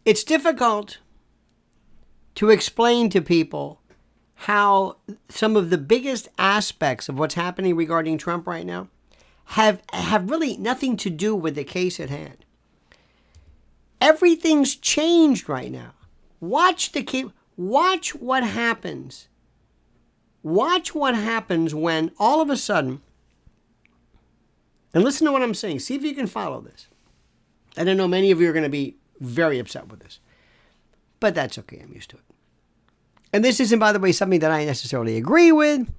It's difficult to explain to people how some of the biggest aspects of what's happening regarding Trump right now have really nothing to do with the case at hand. Everything's changed right now. Watch what happens. Watch what happens when all of a sudden, and listen to what I'm saying. See if you can follow this. And I know many of you are going to be very upset with this, but that's okay. I'm used to it. And this isn't, by the way, something that I necessarily agree with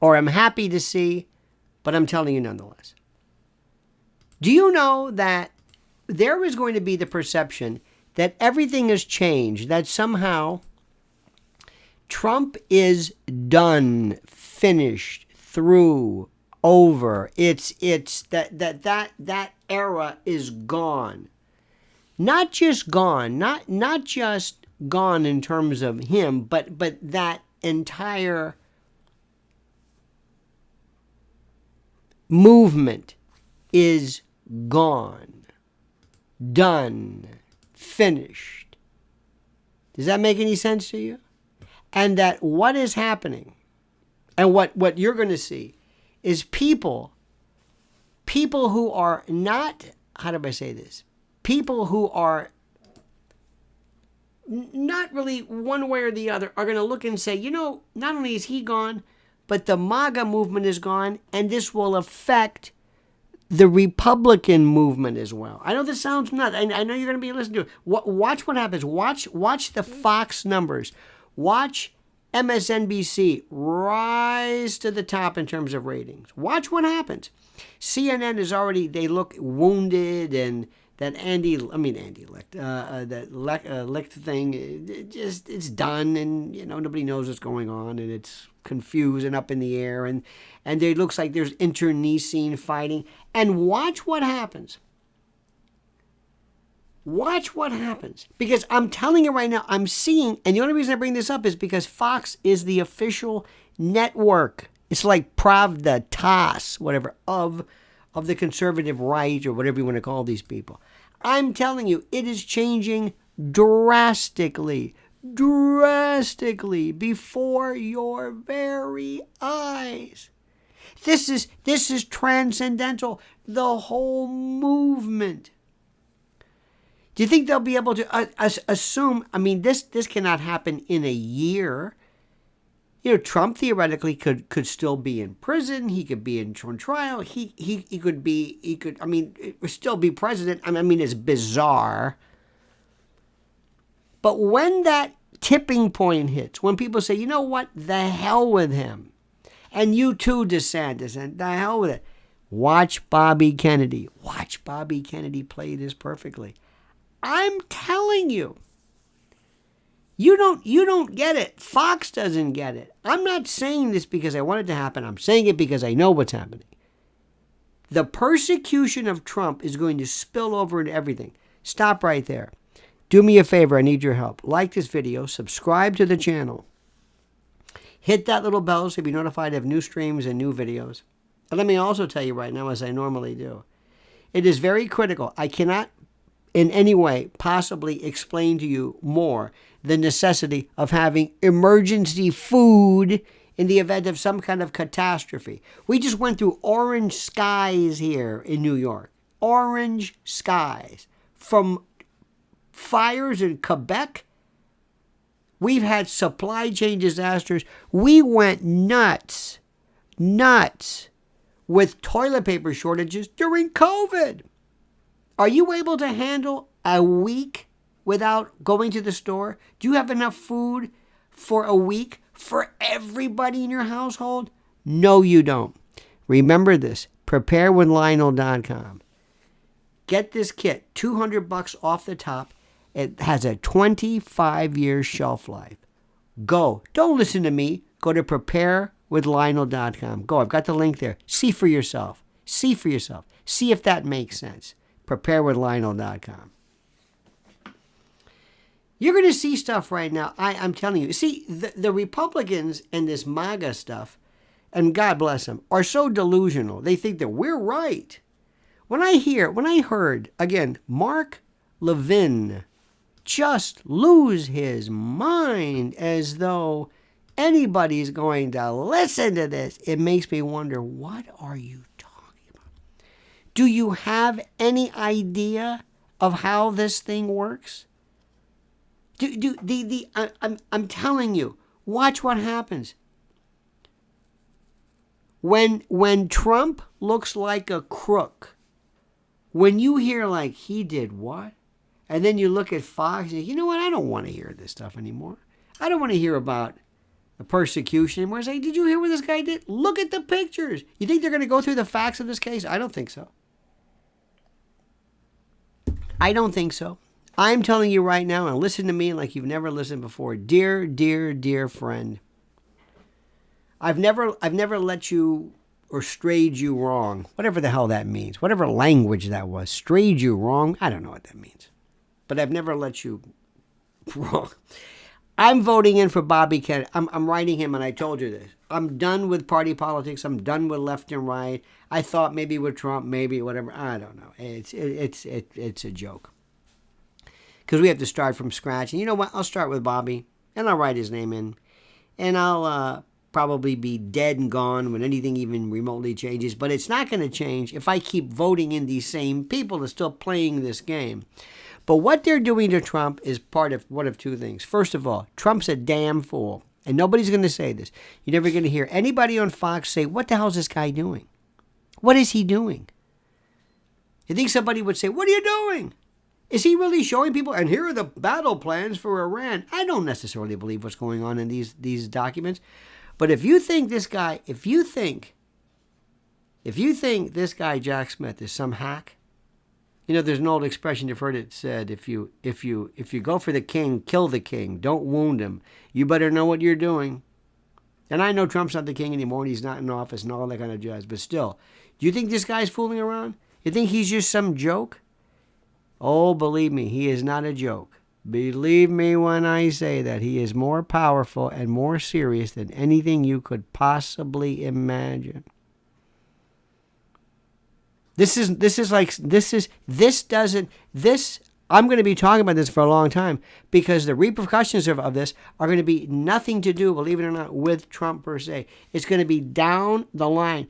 or I'm happy to see, but I'm telling you nonetheless. Do you know that there is going to be the perception that everything has changed, that somehow Trump is done, finished, through, over. It's that era is gone. Not just gone, not just gone in terms of him, but that entire movement is gone, done, finished. Does that make any sense to you? And that what is happening and what you're going to see is people who are not, how do I say this? People who are not really one way or the other are going to look and say, you know, not only is he gone, but the MAGA movement is gone, and this will affect the Republican movement as well. I know this sounds nuts. I know you're going to be listening to it. Watch what happens. Watch the Fox numbers. Watch MSNBC rise to the top in terms of ratings. Watch what happens. CNN is already, they look wounded, and that Licht thing, it's done, and you know nobody knows what's going on, and it's confused and up in the air, and it looks like there's internecine fighting. And watch what happens. Watch what happens. Because I'm telling you right now, I'm seeing, and the only reason I bring this up is because Fox is the official network. It's like Pravda, TASS, whatever, of the conservative right, or whatever you want to call these people. I'm telling you, it is changing drastically before your very eyes. This is transcendental. The whole movement. Do you think they'll be able to assume? I mean, this cannot happen in a year. You know, Trump theoretically could still be in prison. He could be in trial. He could. I mean, still be president. I mean, it's bizarre. But when that tipping point hits, when people say, you know what, the hell with him, and you too, DeSantis, and the hell with it, watch Bobby Kennedy. Watch Bobby Kennedy play this perfectly. I'm telling you. You don't get it. Fox doesn't get it. I'm not saying this because I want it to happen. I'm saying it because I know what's happening. The persecution of Trump is going to spill over into everything. Stop right there. Do me a favor. I need your help. Like this video. Subscribe to the channel. Hit that little bell so you'll be notified of new streams and new videos. And let me also tell you right now, as I normally do, it is very critical. I cannot in any way possibly explain to you more the necessity of having emergency food in the event of some kind of catastrophe. We just went through orange skies here in New York. Orange skies. From fires in Quebec, we've had supply chain disasters. We went nuts with toilet paper shortages during COVID. Are you able to handle a week without going to the store? Do you have enough food for a week for everybody in your household? No, you don't. Remember this. Preparewithlionel.com. Get this kit, $200 off the top. It has a 25-year shelf life. Go. Don't listen to me. Go to preparewithlionel.com. Go. I've got the link there. See for yourself. See for yourself. See if that makes sense. Preparewithlionel.com. You're going to see stuff right now. I'm telling you. See, the Republicans and this MAGA stuff, and God bless them, are so delusional. They think that we're right. When I heard, again, Mark Levin, just lose his mind as though anybody's going to listen to this. It makes me wonder, what are you talking about? Do you have any idea of how this thing works? I'm telling you, watch what happens. When Trump looks like a crook, when you hear like, he did what? And then you look at Fox and say, you know what? I don't want to hear this stuff anymore. I don't want to hear about the persecution anymore. Say, did you hear what this guy did? Look at the pictures. You think they're going to go through the facts of this case? I don't think so. I don't think so. I'm telling you right now, and listen to me like you've never listened before. Dear, dear, dear friend, I've never let you or strayed you wrong, whatever the hell that means, whatever language that was. Strayed you wrong? I don't know what that means. But I've never let you wrong. I'm voting in for Bobby Kennedy. I'm writing him, and I told you this. I'm done with party politics. I'm done with left and right. I thought maybe with Trump, maybe whatever. I don't know. It's a joke. Because we have to start from scratch. And you know what? I'll start with Bobby, and I'll write his name in. And I'll probably be dead and gone when anything even remotely changes. But it's not going to change if I keep voting in these same people that are still playing this game. But what they're doing to Trump is part of one of two things. First of all, Trump's a damn fool. And nobody's going to say this. You're never going to hear anybody on Fox say, what the hell is this guy doing? What is he doing? You think somebody would say, what are you doing? Is he really showing people, and here are the battle plans for Iran? I don't necessarily believe what's going on in these documents. But if you think this guy, if you think this guy Jack Smith is some hack, you know, there's an old expression, you've heard it said, if you go for the king, kill the king, don't wound him. You better know what you're doing. And I know Trump's not the king anymore, and he's not in office and all that kind of jazz. But still, do you think this guy's fooling around? You think he's just some joke? Oh, believe me, he is not a joke. Believe me when I say that he is more powerful and more serious than anything you could possibly imagine. I'm going to be talking about this for a long time because the repercussions of this are going to be nothing to do, believe it or not, with Trump per se. It's going to be down the line.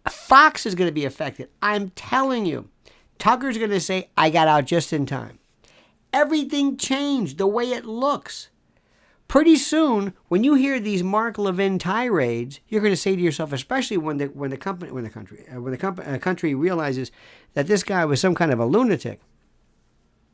Fox is going to be affected. I'm telling you. Tucker's going to say, I got out just in time. Everything changed the way it looks. Pretty soon, when you hear these Mark Levin tirades, you're going to say to yourself, especially when the country realizes that this guy was some kind of a lunatic,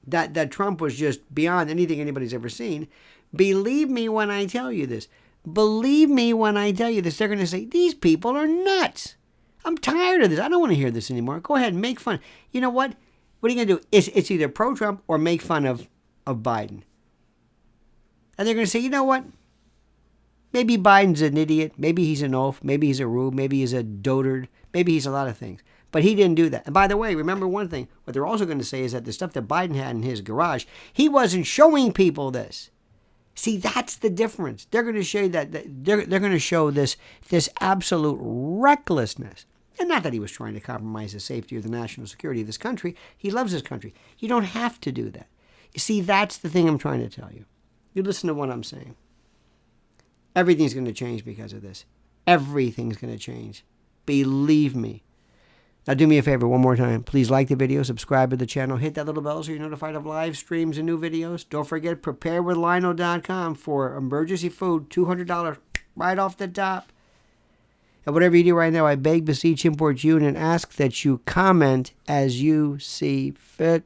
that Trump was just beyond anything anybody's ever seen. Believe me when I tell you this. Believe me when I tell you this. They're going to say, these people are nuts. I'm tired of this. I don't want to hear this anymore. Go ahead and make fun. You know what? What are you going to do? It's either pro-Trump or make fun of Biden. And they're going to say, you know what? Maybe Biden's an idiot. Maybe he's an oaf. Maybe he's a rube. Maybe he's a dotard. Maybe he's a lot of things. But he didn't do that. And by the way, remember one thing. What they're also going to say is that the stuff that Biden had in his garage, he wasn't showing people this. See, that's the difference. They're going to show that they're going to show this absolute recklessness. And not that he was trying to compromise the safety or the national security of this country. He loves his country. You don't have to do that. You see, that's the thing I'm trying to tell you. You listen to what I'm saying. Everything's going to change because of this. Everything's going to change. Believe me. Now do me a favor one more time. Please like the video, subscribe to the channel, hit that little bell so you're notified of live streams and new videos. Don't forget, preparewithlionel.com for emergency food, $200 right off the top. And whatever you do right now, I beg, beseech, import you, and ask that you comment as you see fit.